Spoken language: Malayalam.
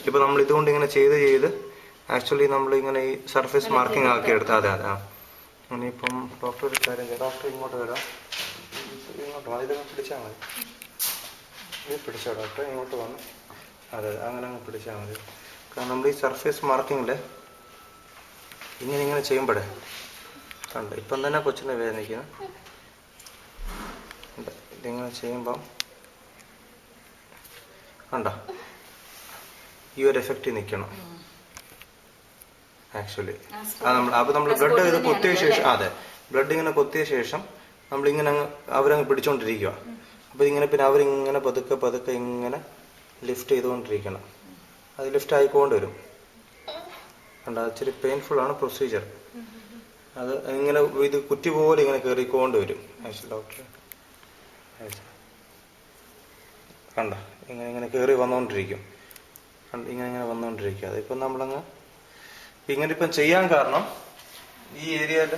ഇപ്പൊ നമ്മൾ ഇതുകൊണ്ട് ഇങ്ങനെ ചെയ്ത് ആക്ച്വലി നമ്മൾ ഇങ്ങനെ ഈ സർഫേസ് മാർക്കിംഗ് ആക്കി എടുത്താൽ അതെ അതെ. ഇനിയിപ്പം ഡോക്ടർ ഒരു കാര്യം ചെയ്യാം, ഡോക്ടർ ഇങ്ങോട്ട് വരാം, ഇങ്ങോട്ട് വാ, ഇതൊക്കെ പിടിച്ചാൽ മതി, ഇത് പിടിച്ചോ ഡോക്ടർ, ഇങ്ങോട്ട് വന്ന് അതെ അങ്ങനെ അങ്ങ് പിടിച്ചാൽ മതി. കാരണം നമ്മൾ ഈ സർഫേസ് മാർക്കിങ്ങിൽ ഇങ്ങനെ ചെയ്യുമ്പോഴേ കണ്ട് ഇപ്പം തന്നെ കൊച്ചിനെ വേദനിക്കുന്നു. ഇതിങ്ങനെ ചെയ്യുമ്പം കണ്ടോ ഈ ഒരു എഫക്റ്റ് നിൽക്കണം ആക്ച്വലി. അപ്പോൾ നമ്മൾ ബ്ലഡ് ഇത് കൊത്തിയ ശേഷം അതെ ബ്ലഡ് ഇങ്ങനെ കൊത്തിയ ശേഷം നമ്മളിങ്ങനെ അവരങ്ങ് പിടിച്ചോണ്ടിരിക്കുക. അപ്പോൾ ഇങ്ങനെ പിന്നെ അവരിങ്ങനെ പതുക്കെ ഇങ്ങനെ ലിഫ്റ്റ് ചെയ്തുകൊണ്ടിരിക്കണം. അത് ലിഫ്റ്റ് ആയിക്കൊണ്ട് വരും. കണ്ടോ ഇച്ചിരി പെയിൻഫുൾ ആണ് പ്രൊസീജിയർ. അത് ഇങ്ങനെ ഇത് കുറ്റി പോലെ ഇങ്ങനെ കയറിക്കൊണ്ട് വരും ആക്ച്വലി ഡോക്ടർ. കണ്ട ഇങ്ങനെ കയറി വന്നുകൊണ്ടിരിക്കും, ഇങ്ങനെ വന്നുകൊണ്ടിരിക്കുക. അതിപ്പം നമ്മളങ്ങ് ഇങ്ങനെ ഇപ്പം ചെയ്യാൻ കാരണം ഈ ഏരിയയിൽ